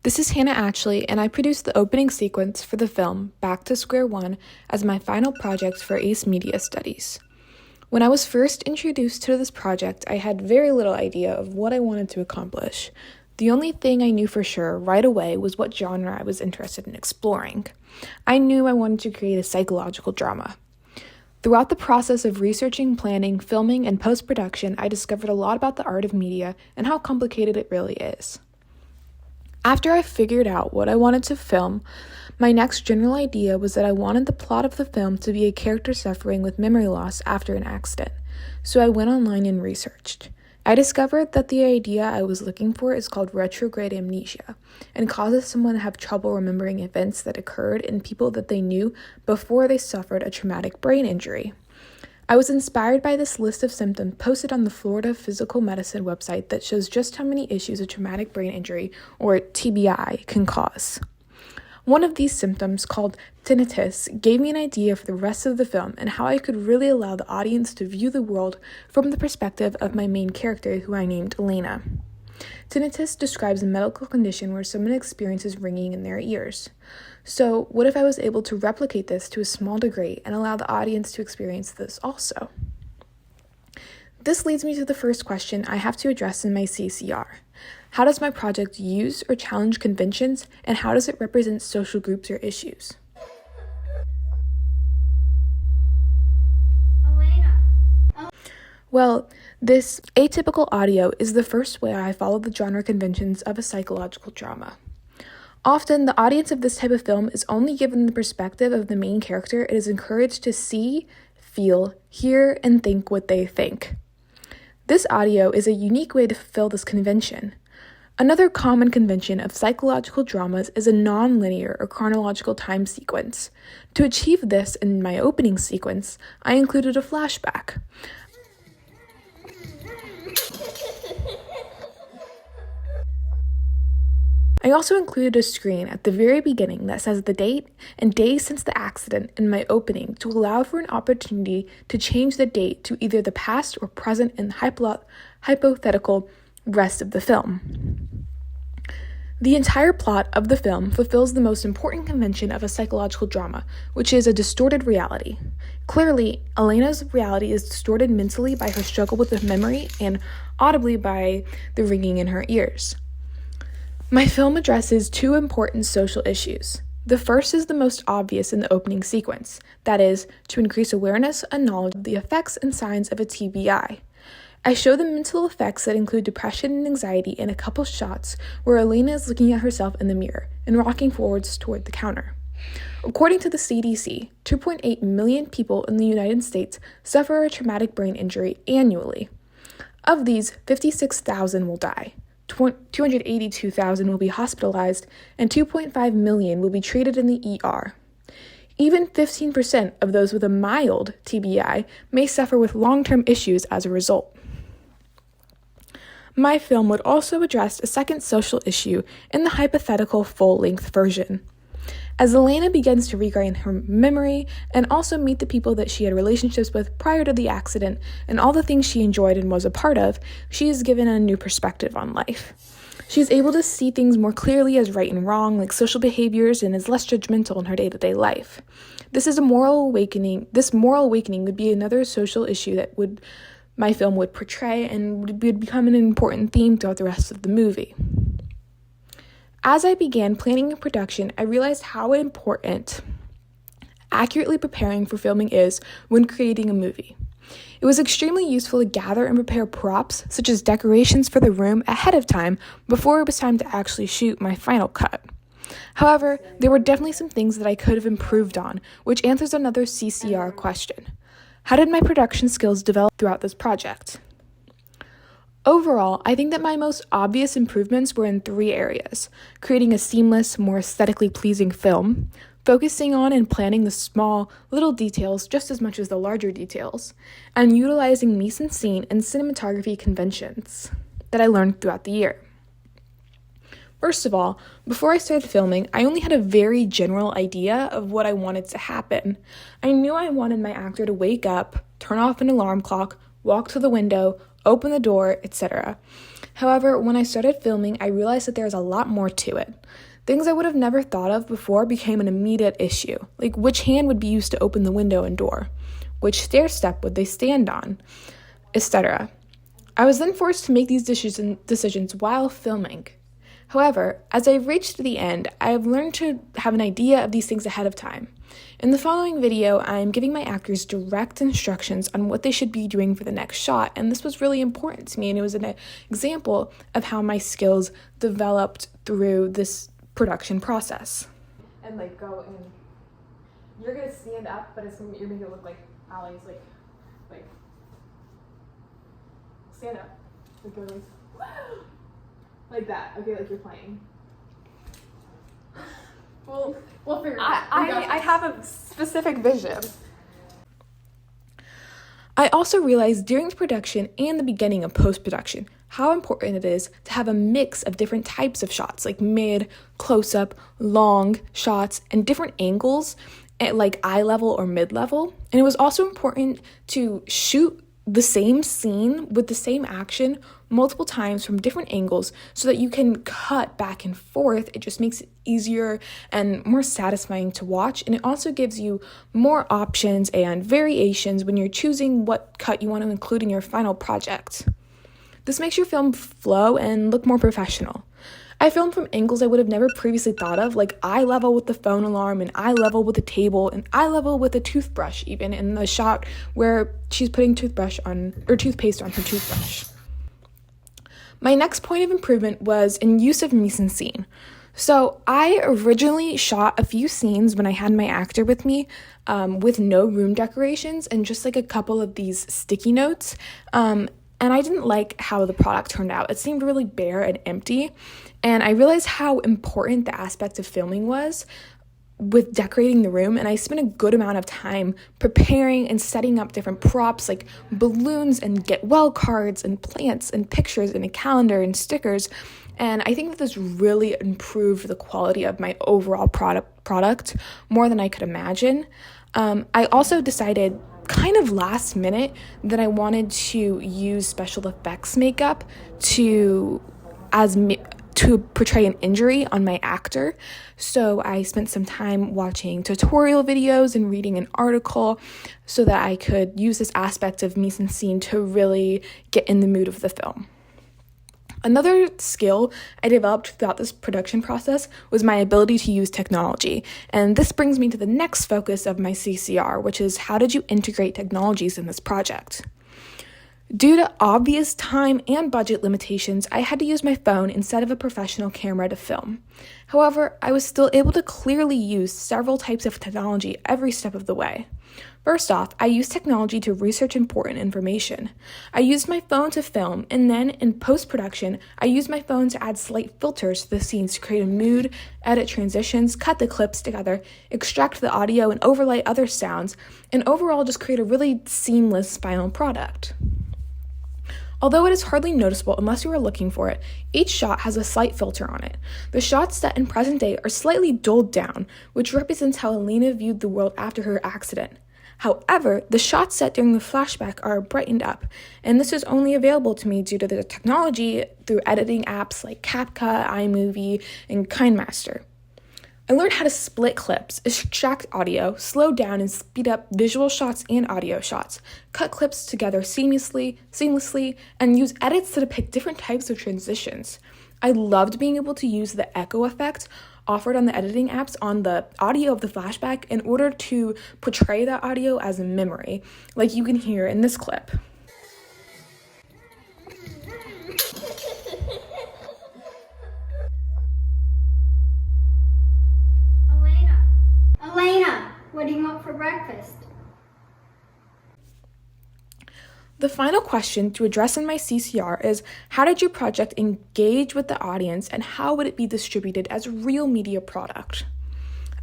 This is Hannah Ashley, and I produced the opening sequence for the film Back to Square One as my final project for ACE Media Studies. When I was first introduced to this project, I had very little idea of what I wanted to accomplish. The only thing I knew for sure right away was what genre I was interested in exploring. I knew I wanted to create a psychological drama. Throughout the process of researching, planning, filming, and post-production, I discovered a lot about the art of media and how complicated it really is. After I figured out what I wanted to film, my next general idea was that I wanted the plot of the film to be a character suffering with memory loss after an accident, so I went online and researched. I discovered that the idea I was looking for is called retrograde amnesia and causes someone to have trouble remembering events that occurred in people that they knew before they suffered a traumatic brain injury. I was inspired by this list of symptoms posted on the Florida Physical Medicine website that shows just how many issues a traumatic brain injury, or TBI, can cause. One of these symptoms, called tinnitus, gave me an idea for the rest of the film and how I could really allow the audience to view the world from the perspective of my main character, who I named Elena. Tinnitus describes a medical condition where someone experiences ringing in their ears. So, what if I was able to replicate this to a small degree and allow the audience to experience this also? This leads me to the first question I have to address in my CCR. How does my project use or challenge conventions, and how does it represent social groups or issues? Well, this atypical audio is the first way I follow the genre conventions of a psychological drama. Often, the audience of this type of film is only given the perspective of the main character. It is encouraged to see, feel, hear, and think what they think. This audio is a unique way to fulfill this convention. Another common convention of psychological dramas is a non-linear or chronological time sequence. To achieve this in my opening sequence, I included a flashback. I also included a screen at the very beginning that says the date and days since the accident in my opening to allow for an opportunity to change the date to either the past or present in the hypothetical rest of the film. The entire plot of the film fulfills the most important convention of a psychological drama, which is a distorted reality. Clearly, Elena's reality is distorted mentally by her struggle with the memory and audibly by the ringing in her ears. My film addresses two important social issues. The first is the most obvious in the opening sequence, that is, to increase awareness and knowledge of the effects and signs of a TBI. I show the mental effects that include depression and anxiety in a couple shots where Elena is looking at herself in the mirror and rocking forwards toward the counter. According to the CDC, 2.8 million people in the United States suffer a traumatic brain injury annually. Of these, 56,000 will die. 282,000 will be hospitalized, and 2.5 million will be treated in the ER. Even 15% of those with a mild TBI may suffer with long-term issues as a result. My film would also address a second social issue in the hypothetical full-length version. As Elena begins to regain her memory and also meet the people that she had relationships with prior to the accident and all the things she enjoyed and was a part of, she is given a new perspective on life. She is able to see things more clearly as right and wrong, like social behaviors, and is less judgmental in her day-to-day life. This moral awakening would be another social issue that my film would portray and would become an important theme throughout the rest of the movie. As I began planning and production, I realized how important accurately preparing for filming is when creating a movie. It was extremely useful to gather and prepare props, such as decorations for the room, ahead of time before it was time to actually shoot my final cut. However, there were definitely some things that I could have improved on, which answers another CCR question. How did my production skills develop throughout this project? Overall, I think that my most obvious improvements were in three areas: creating a seamless, more aesthetically pleasing film, focusing on and planning the small, little details just as much as the larger details, and utilizing mise-en-scene and cinematography conventions that I learned throughout the year. First of all, before I started filming, I only had a very general idea of what I wanted to happen. I knew I wanted my actor to wake up, turn off an alarm clock, walk to the window, open the door, etc. However, when I started filming, I realized that there's a lot more to it. Things I would have never thought of before became an immediate issue, like which hand would be used to open the window and door, which stair step would they stand on, etc. I was then forced to make these decisions while filming. However, as I've reached the end, I have learned to have an idea of these things ahead of time. In the following video, I am giving my actors direct instructions on what they should be doing for the next shot, and this was really important to me, and it was an example of how my skills developed through this production process. And go and you're gonna stand up, but you're making it look like Allie's like stand up, like that. Okay, like you're playing. We'll figure it out. I have a specific vision. I also realized during the production and the beginning of post-production how important it is to have a mix of different types of shots, like mid, close-up, long shots, and different angles at like eye level or mid-level. And it was also important to shoot the same scene with the same action multiple times from different angles so that you can cut back and forth. It just makes it easier and more satisfying to watch, and it also gives you more options and variations when you're choosing what cut you want to include in your final project. This makes your film flow and look more professional. I filmed from angles I would have never previously thought of, like eye level with the phone alarm, and eye level with the table, and eye level with a toothbrush, even in the shot where she's putting toothpaste on her toothbrush. My next point of improvement was in use of mise-en-scene. So I originally shot a few scenes when I had my actor with me, with no room decorations and just like a couple of these sticky notes. And I didn't like how the product turned out. It seemed really bare and empty. And I realized how important the aspect of filming was with decorating the room. And I spent a good amount of time preparing and setting up different props like balloons and get well cards and plants and pictures and a calendar and stickers. And I think that this really improved the quality of my overall product more than I could imagine. I also decided kind of last minute that I wanted to use special effects makeup to portray an injury on my actor. So I spent some time watching tutorial videos and reading an article so that I could use this aspect of mise-en-scene to really get in the mood of the film. Another skill I developed throughout this production process was my ability to use technology. And this brings me to the next focus of my CCR, which is how did you integrate technologies in this project? Due to obvious time and budget limitations, I had to use my phone instead of a professional camera to film. However, I was still able to clearly use several types of technology every step of the way. First off, I used technology to research important information. I used my phone to film, and then in post-production, I used my phone to add slight filters to the scenes to create a mood, edit transitions, cut the clips together, extract the audio, and overlay other sounds, and overall just create a really seamless final product. Although it is hardly noticeable unless you are looking for it, each shot has a slight filter on it. The shots set in present day are slightly dulled down, which represents how Elena viewed the world after her accident. However, the shots set during the flashback are brightened up, and this is only available to me due to the technology through editing apps like CapCut, iMovie, and KineMaster. I learned how to split clips, extract audio, slow down and speed up visual shots and audio shots, cut clips together seamlessly, and use edits to depict different types of transitions. I loved being able to use the echo effect offered on the editing apps on the audio of the flashback in order to portray that audio as a memory, like you can hear in this clip. Elena, what do you want for breakfast? The final question to address in my CCR is, how did your project engage with the audience and how would it be distributed as a real media product?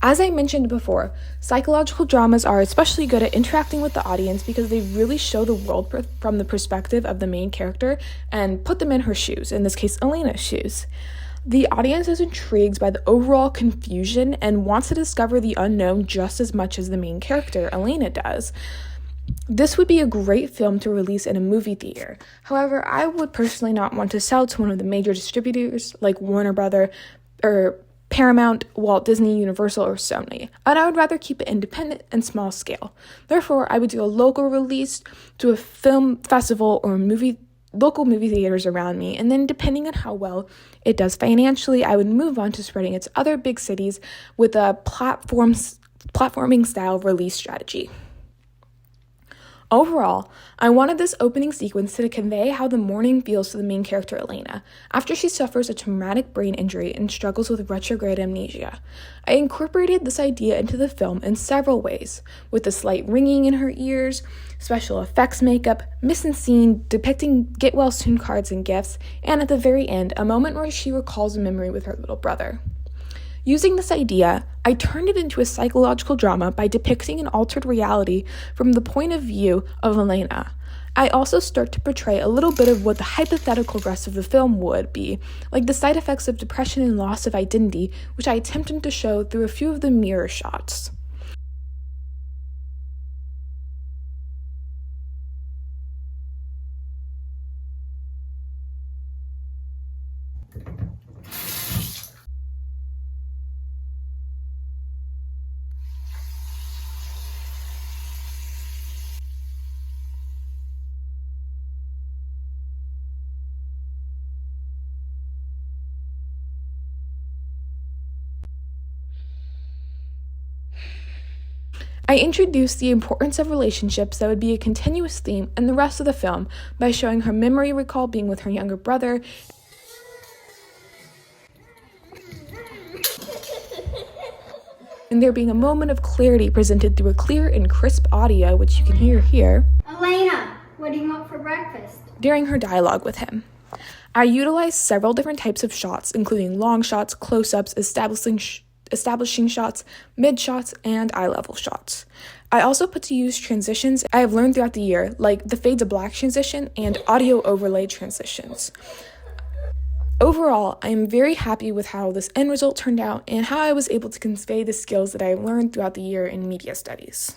As I mentioned before, psychological dramas are especially good at interacting with the audience because they really show the world from the perspective of the main character and put them in her shoes, in this case, Elena's shoes. The audience is intrigued by the overall confusion and wants to discover the unknown just as much as the main character, Elena, does. This would be a great film to release in a movie theater. However, I would personally not want to sell to one of the major distributors like Warner Brother or Paramount, Walt Disney, Universal, or Sony, and I would rather keep it independent and small scale. Therefore, I would do a local release to a film festival or local movie theaters around me, and then depending on how well it does financially, I would move on to spreading it to other big cities with a platforming style release strategy. Overall, I wanted this opening sequence to convey how the morning feels to the main character Elena after she suffers a traumatic brain injury and struggles with retrograde amnesia. I incorporated this idea into the film in several ways, with a slight ringing in her ears, special effects makeup, mise-en-scene depicting get-well-soon cards and gifts, and at the very end, a moment where she recalls a memory with her little brother. Using this idea, I turned it into a psychological drama by depicting an altered reality from the point of view of Elena. I also start to portray a little bit of what the hypothetical rest of the film would be, like the side effects of depression and loss of identity, which I attempted to show through a few of the mirror shots. I introduced the importance of relationships that would be a continuous theme in the rest of the film by showing her memory recall being with her younger brother and there being a moment of clarity presented through a clear and crisp audio, which you can hear here, Elena, what do you want for breakfast? during her dialogue with him. I utilized several different types of shots, including long shots, close-ups, establishing shots, mid shots, and eye-level shots. I also put to use transitions I have learned throughout the year, like the fade to black transition and audio overlay transitions. Overall, I am very happy with how this end result turned out and how I was able to convey the skills that I learned throughout the year in media studies.